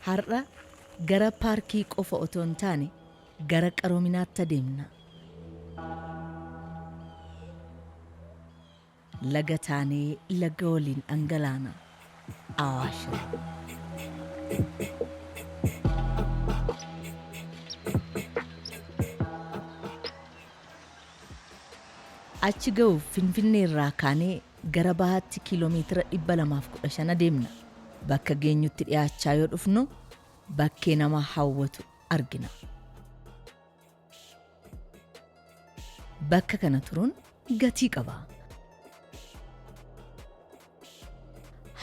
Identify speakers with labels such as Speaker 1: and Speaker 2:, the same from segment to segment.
Speaker 1: Har'a gara paarkii qofa otoo hin taane gara qaroominaatti adeemna. Laga taanee laga waliin dhangalaana. Awaash. Achi ga'uuf Finfinnee irraa kaanee gara bahaatti kiiloomeetira 215 adeemna. Bakka geenyutti dhiyaachaa yoo dhufnu bakkee nama hawwatu argina. Bakka kana turuun gatii qaba.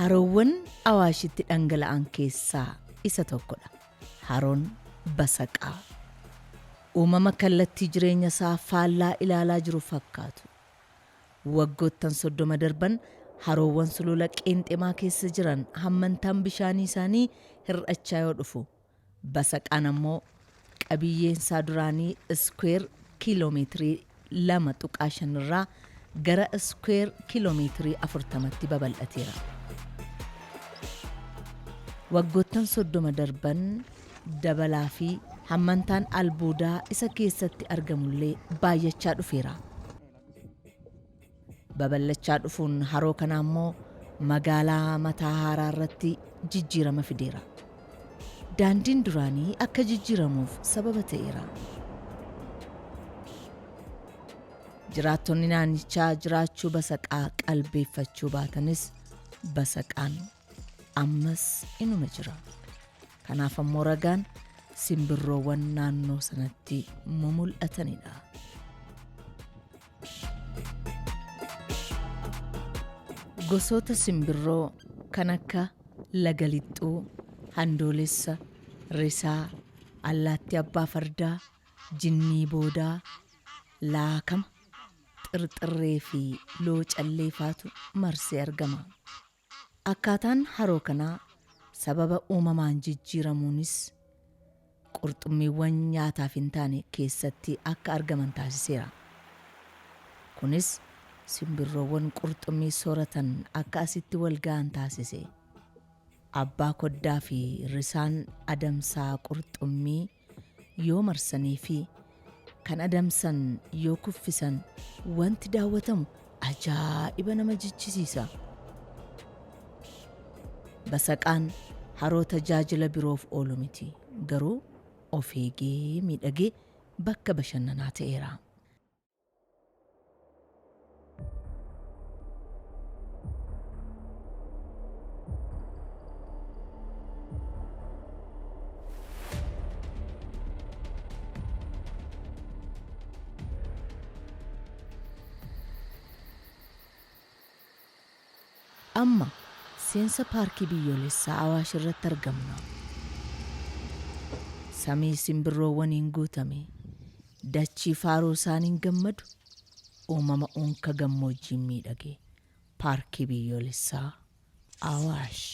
Speaker 1: Haroowwan Awaashitti dhangala'an keessaa isa tokkodha. Haroon Basaqaa. Uumama kallattii jireenya isaa faallaa ilaalaa jiru fakkaatu. Waggoottan 30 darban haroowwan sulula qeenxemaa keessa jiran hammantaan bishaanii isaanii hir'achaa yoo dhufu, Basaqaan ammoo qabiyyeen isaa duraanii iskweer kiiloomeetirii 2.5 irraa gara iskweer kiiloomeetirii 40tti babal'ateera. Waggoottan 30 darban dabalaa fi hammantaan albuudaa isa keessatti argamullee baay'achaa dhufeera. Babal'achaa dhufuun haroo kana ammoo magaalaa mataa haaraa irratti jijjiirama fideera. Daandiin duraanii akka jijjiiramuuf sababa ta'eera. Jiraattonni naannichaa jiraachuu Basaqaa qalbeeffachuu baatanis Basaqaan ammas inuma jira. Kanaaf ammoo ragaan simbirroowwan naannoo sanatti mul'atanidha. Gosoota simbirroo kan akka lagalixxuu, handoolessa, risaa, allaattii abbaa fardaa, jinnii boodaa, laakama, xirxirree fi loocallee faatu marsee argama. Akkaataan haroo kanaa sababa uumamaan jijjiiramuunis qurxummiiwwan nyaataaf hin taane keessatti akka argaman taasiseera. Kunis simbirroowwan qurxummii sooratan akka asitti wal ga'an taasise. Abbaa koddaa fi risaan adamsaa qurxummii yoo marsanii fi kan adamsan yoo kuffisan wanti daawwatamu ajaa'iba nama jechisiisa. Basaqaan haroo tajaajila biroof oolu miti, garuu of eegee miidhagee bakka bashannanaa ta'eera. Amma seensa paarkii biyyoolessaa Awaash irratti argamna. Samii simbirroowwaniin guutame, dachii faaruu isaaniin gammadu, uumama unka gammoojjiin miidhage. Paarkii biyyoolessaa Awaash.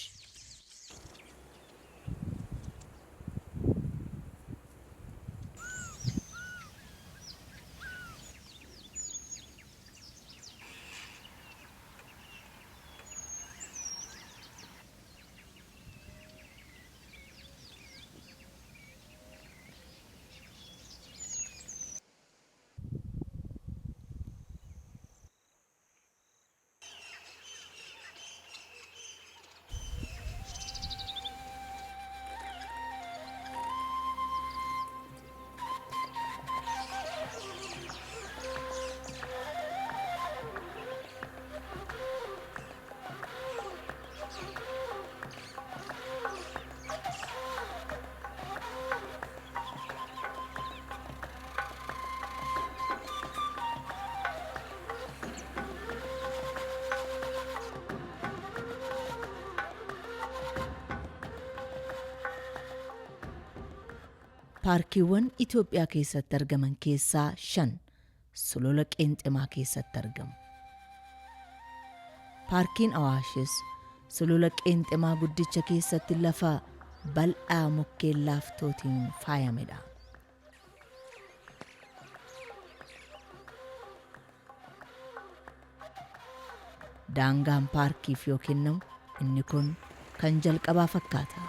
Speaker 1: Paarkiiwwan Itoophiyaa keessatti argaman keessaa 5 sulula qeenxemaa keessatti argamu. Paarkiin Awaashis sulula qeenxemaa guddicha keessatti lafa bal'aa mukkeen laaftootiin faayamedha. Daangaan paarkiif yoo kennamu inni kun kan jalqabaa fakkaata.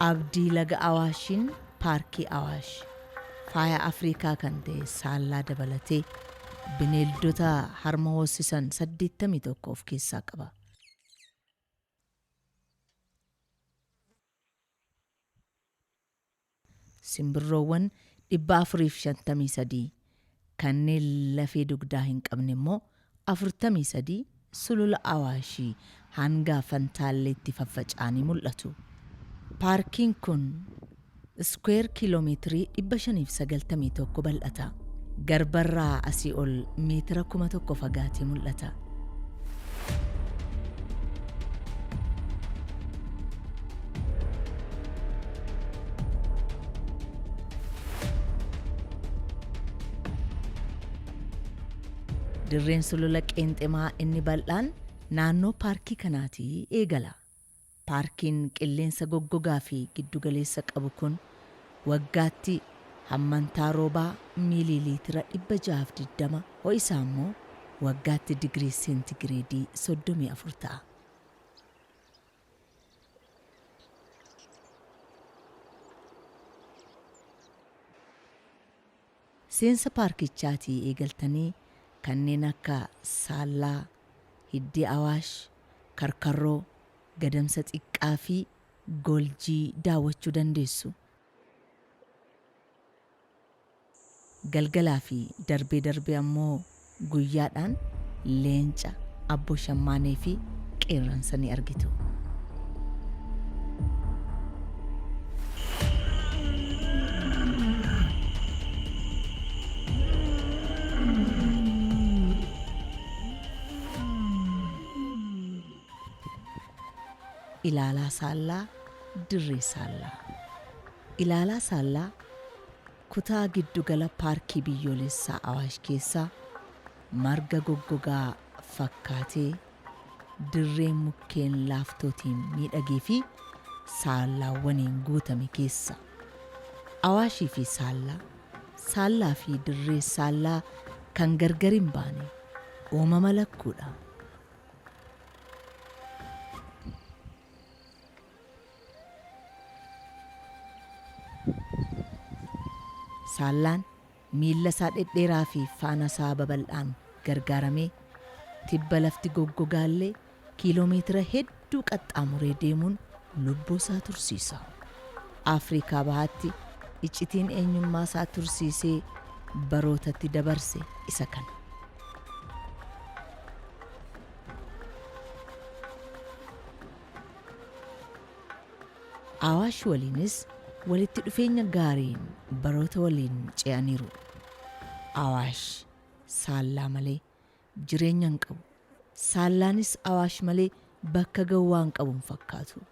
Speaker 1: abdii laga Awaashiin paarkii Awaash faaya Afrikaa kan ta'e saallaa dabalatee bineeldota harma hoosisan 81 of keessaa qaba. Simbirroowwan 453 kanneen lafee dugdaa hin qabne immoo 43 sulula Awaashii hanga Fantaalleetti faffaca'anii mul'atu. Paarkiin kun iskuweer kiiloomeetirii 591 bal'ata. Garbarraa asii ol meetira 1,000 fagaatee mul'ata. Dirreen sulula Qeenxemaa inni bal'aan naannoo paarkii kanaatii eegala. Paarkiin qilleensa goggogaa fi giddugaleessa qabu kun waggaatti hammantaa roobaa miiliiliitira 620 ho'isaa immoo waggaatti digirii seentigireedii 34 ta'a. Seensa paarkichaatii eegaltanii kanneen akka saallaa, hiddii Awaash, karkarroo, gadamsa xiqqaa fi gooljii daawwachuu dandeessu. Galgalaa fi darbee ammoo guyyaadhaan leenca, abboo shammaanee fi qeerransa ni argitu. Ilaalaa saallaa, dirree saallaa. Ilaalaa saallaa kutaa giddugala paarkii biyyoolessaa Awaash keessaa marga goggogaa fakkaatee dirree mukkeen laaftootiin miidhagee fi saallaawwaniin guutame keessa. Awaashii fi saallaa fi dirree saallaa kan gargar hin baane uumama lakkuudha. Saallaan miilla isaa dhedheeraa fi faana isaa babal'aan gargaaramee tibba lafti goggogaallee kiiloomeetira hedduu qaxxaamuree deemuun lubbuu isaa tursiisa. Afrikaa bahaatti iccitiin eenyummaa isaa tursiisee barootatti dabarse isa kana. Awaash waliinis walitti dhufeenya gaariin baroota waliin ce'aniiru. Awaash saallaa malee jireenya hin qabu. Saallaanis Awaash malee bakka gawwaa hin qabu hin fakkaatu.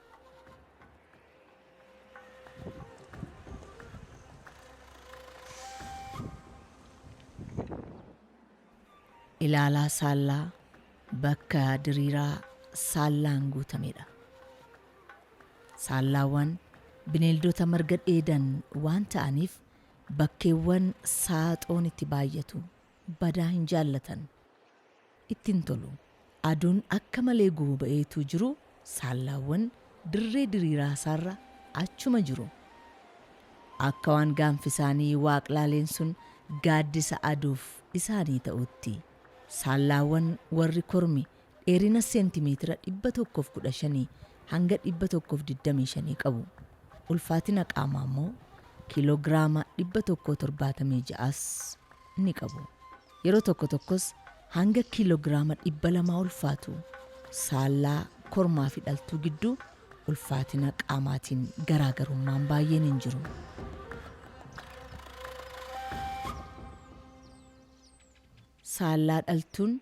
Speaker 1: Ilaalaa saallaa bakka diriiraa saallaan guutamedha. Saallaawwan bineeldota marga dheedan waan ta'aniif bakkeewwan saaxoon itti baay'atu badaa hin jaallatan. Ittiin tolu. Aduun akka malee guba'eetu jiru saallaawwan dirree diriiraa isaarra achuma jiru. Akka waan gaanfi isaanii waaqlaaleen sun gaaddisa aduuf isaanii ta'utti saallaawwan warri kormi dheerina seentimeetira 115 hanga 125 qabu. Ulfaatina qaamaa immoo kiiloogiraama 176 ni qabu. Yeroo tokko tokkos hanga kiiloogiraama 200 ulfaatu. Saallaa kormaa fi dhaltuu gidduu ulfaatina qaamaatiin garaagarummaan baay'een hin jiru. Saallaa dhaltuun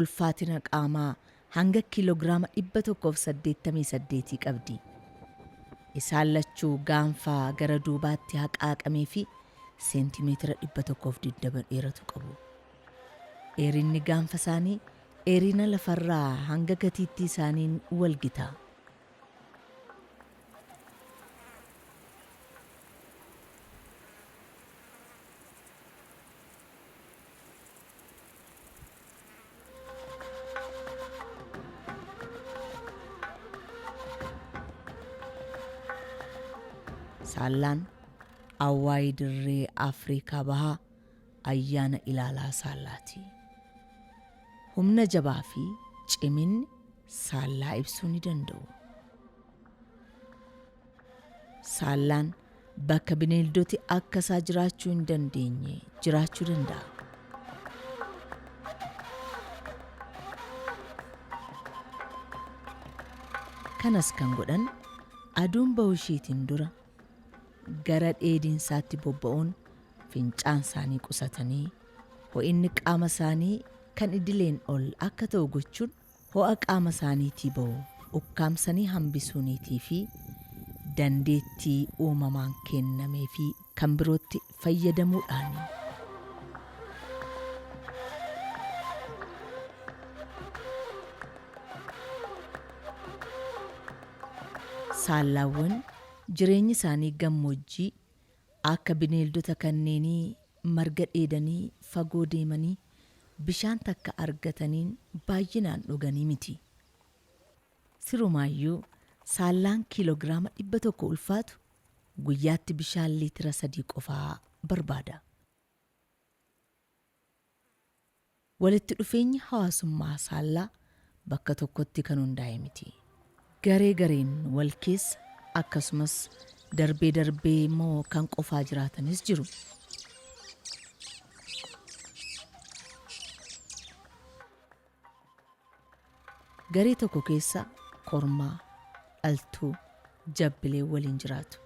Speaker 1: ulfaatina qaamaa hanga kiiloogiraama 188 qabdi. Isaan lachuu gaanfaa gara duubaatti haqaaqamee fi seentimeetira 120 dheeratu qabu. Dheerinni gaanfa isaanii dheerina lafarraa hanga gatiittii isaaniin wal gita. Saallaan awwaayii dirree Afrikaa bahaa ayyaana ilaalaa saallaati. Humna jabaa fi ciminni saallaa ibsuu ni danda'u. Saallaan bakka bineeldoti akka isaa jiraachuu hin dandeenye jiraachuu danda'a. Kanas kan godhan aduun ba'uu isheetiin dura gara dheediinsaatti bobba'uun fincaan isaanii qusatanii ho'inni qaama isaanii kan idileen ol akka ta'u gochuun ho'a qaama isaaniitii ba'u ukkaamsanii hambisuuniitii fi dandeettii uumamaan kennamee fi kan birootti fayyadamuudhaani. Saallaawwan jireenyi isaanii gammoojjii akka bineeldota kanneenii marga dheedanii fagoo deemanii bishaan takka argataniin baay'inaan dhuganii miti. Sirumaayyuu saallaan kiiloogiraama 100 ulfaatu guyyaatti bishaan liitira 3 qofaa barbaada. Walitti dhufeenyi hawaasummaa saallaa bakka tokkotti kan hundaa'e miti. Garee gareen wal keessa akkasumas darbee darbee immoo kan qofaa jiraatanis jiru. Garee tokko keessa kormaa, dhaltuu, jabbilee waliin jiraatu.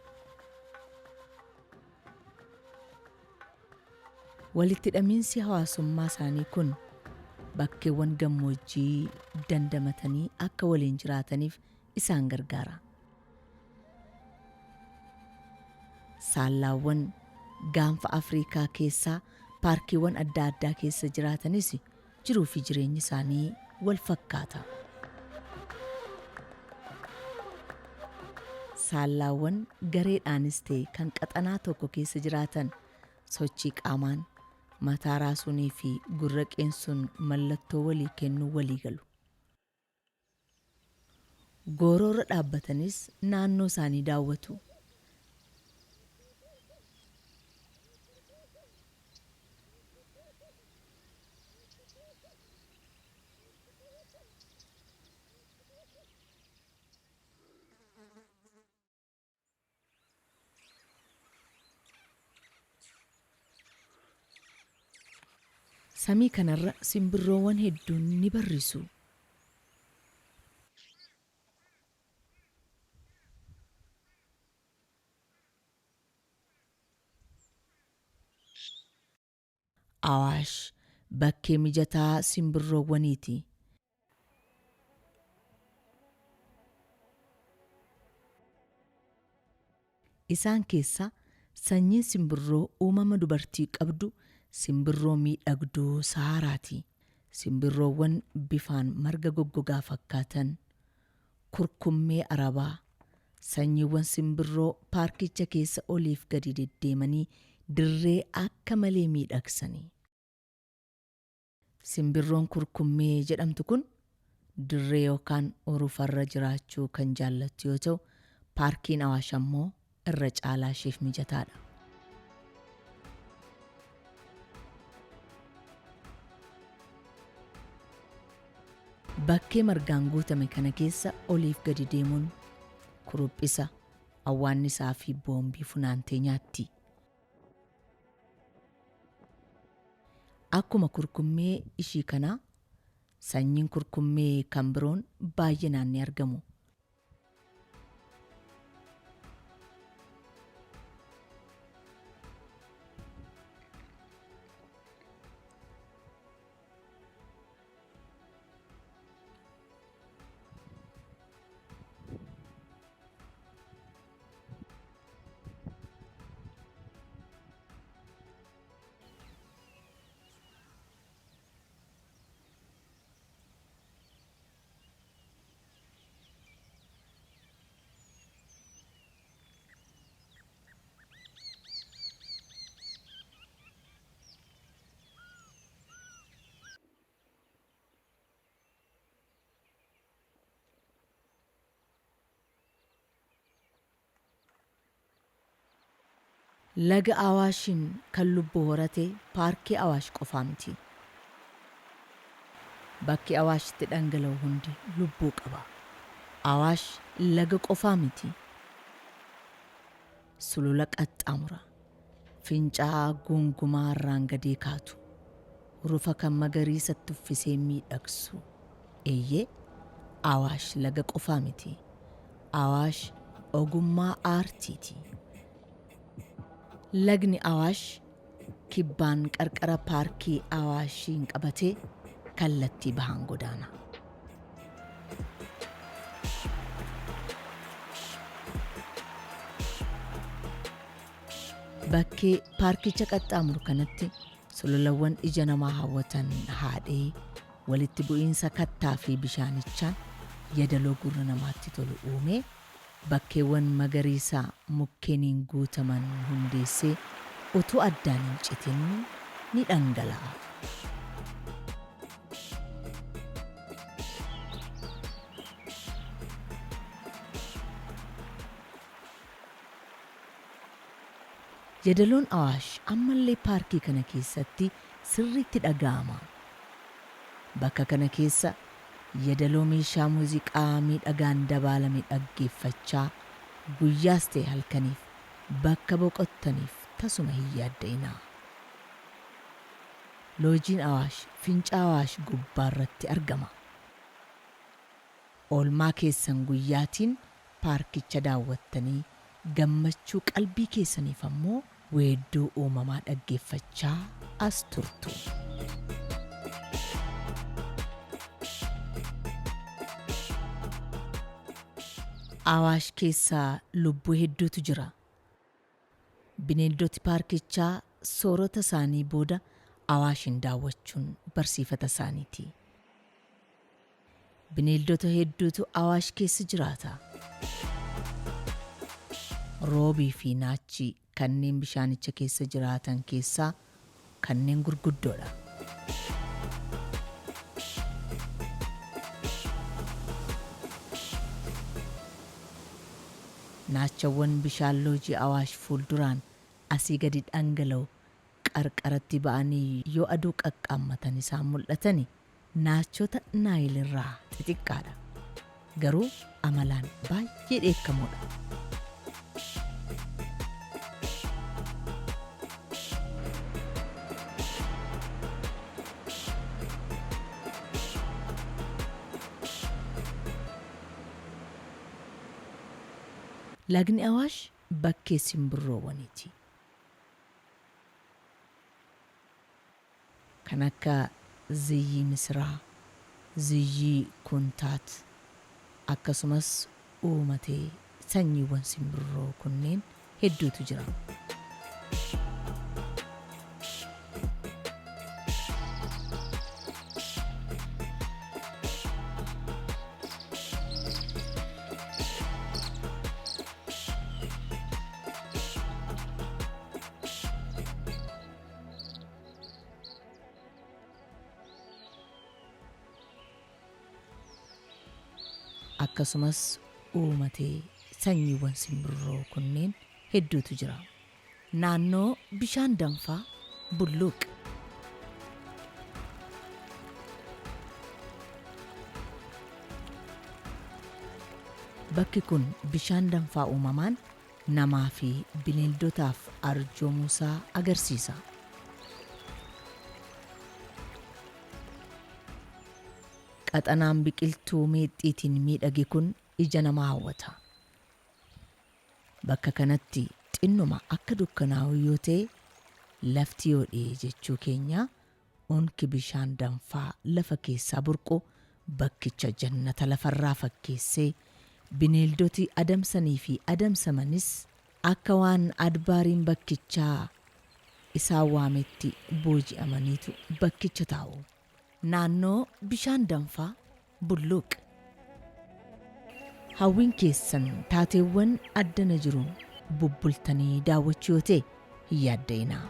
Speaker 1: Walitti hidhamiinsi hawaasummaa isaanii kun bakkeewwan gammoojjii dandamatanii akka waliin jiraataniif isaan gargaara. Saallaawwan gaanfa Afrikaa keessaa paarkiiwwan adda addaa keessa jiraatanis jiruu fi jireenyi isaanii wal fakkaata. Saallaawwan gareedhaanis ta'e kan qaxanaa tokko keessa jiraatan sochii qaamaan mataa raasuunii fi gurra qeensuun mallattoo walii kennuu walii galu. Gooroorra dhaabbatanis naannoo isaanii daawwatu. Samii kanarra simbirroowwan hedduun ni barrisu. Awaash bakkee mijataa simbirroowwaniiti. Isaan keessa sanyiin simbirroo uumama dubartii qabdu simbirroo miidhagduu Sahaaraati. Simbirroowwan bifaan marga goggogaa fakkaatan, kurkummee arabaa, sanyiiwwan simbirroo paarkicha keessa oliif gadi deddeemanii dirree akka malee miidhagsanii. Simbirroon kurkummee jedhamtu kun dirree yookaan urufarra jiraachuu kan jaallattu yoo ta'u, paarkiin Awaash ammoo irra caalaa isheef mijataadha. Bakkee margaan guutame kana keessa oliif gadi deemuun kuruphisa, awwaannisaa fi boombii funaantee nyaatti. Akkuma kurkummee ishii kanaa sanyiin kurkummee kan biroon baay'inaan ni argamu. Laga Awaashin kan lubbuu horate paarkii Awaash qofaa miti. Bakki Awaashitti dhangala'u hundi lubbuu qaba. Awaash laga qofaa miti. Sulula qaxxaamura. Fincaa'aa gungumaa irraan gadee kaatu. Rufa kan magariisatti uffisee miidhagsu. Eeyyee Awaash laga qofaa miti. Awaash ogummaa aartiiti. Lagni Awaash kibbaan qarqara paarkii Awaashiin qabatee kallattii bahaan godaana. Bakkee paarkicha qaxxaamuru kanatti sululawwan ija namaa hawwatan haadhee walitti bu'iinsa kattaa fi bishaanichaan yadaloo gurra namaatti tolu uumee bakkeewwan magariisaa mukkeeniin guutaman hundeessee utuu addaan hin citin ni dhangala'a. Yadaloon Awaash ammallee paarkii kana keessatti sirriitti dhaga'ama. Bakka kana keessa yadaloo meeshaa muuziqaa miidhagaan dabaalame dhaggeeffachaa guyyaas ta'e halkaniif bakka boqottaniif tasuma hin yaadda'inaa. Loojiin Awaash finca Awaash gubbaarratti argama. Oolmaa keessan guyyaatiin paarkicha daawwattanii gammachuu qalbii keessaniif ammoo weedduu uumamaa dhaggeeffachaa as turtu. Awaash keessaa lubbuu hedduutu jira. Bineeldoti paarkichaa soorata isaanii booda Awaashin daawwachuun barsiifata isaaniiti. Bineeldota hedduutu Awaash keessa jiraata. Roobii fi naachi kanneen bishaanicha keessa jiraatan keessaa kanneen gurguddoodha. Naachawwan bishaan loojii Awaash fuulduraan asii gadi dhangala'u qarqaratti ba'anii yoo aduu qaqqaammatan isaan mul'atani naachota naayilirraa xixiqqaadha. Garuu amalaan baay'ee dheekkamoodha. Lagni Awaash bakkee simbirroowwaniiti. Kan akka ziyyii misiraa, ziyyii kuntaat akkasumas uumatee sanyiiwwan simbirroo kunneen hedduutu jira. Akkasumas uumatee sanyiiwwan simbirroo kunneen hedduutu jira. Naannoo bishaan danfaa bulluuq. Bakki kun bishaan danfaa uumamaan namaa fi bineeldotaaf arjoomuusaa agarsiisa. Qaxanaan biqiltuu meexxiitiin miidhage kun ija namaa hawwata. Bakka kanatti xinnuma akka dukkanaa'u yoo ta'e lafti yoo dhi'e jechuu keenya unki bishaan danfaa lafa keessaa burqu bakkicha jannata lafarraa fakkeessee bineeldoti adamsanii fi adamsamanis akka waan adbaariin bakkichaa isaan waametti booji'amaniitu bakkicha taa'u. Naannoo bishaan danfaa bulluuq. Hawwiin keessan taateewwan addana jiru bubbultanii daawwachuu yoo ta'e hin yaadda'inaa.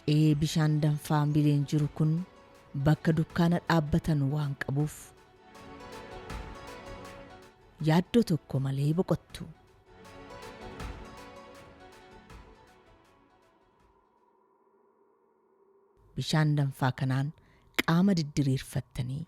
Speaker 1: Qe'ee bishaan danfaan bileen jiru kun bakka dukkaana dhaabbatan waan qabuuf yaaddoo tokko malee boqottu. Bishaan danfaa kanaan qaama diddiriirfattanii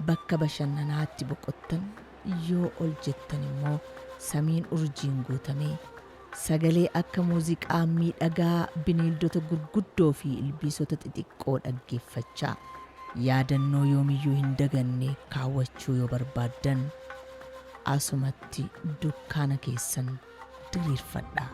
Speaker 1: bakka bashannanaatti boqottan yoo ol jettan immoo samiin urjiin guutamee sagalee akka muuziqaa miidhagaa bineeldota gurguddoo fi ilbiisota xixiqqoo dhaggeeffachaa yaadannoo yoomiyyuu hin daganne kaawwachuu yoo barbaaddan asumatti dukkaana keessan diriirfadhaa.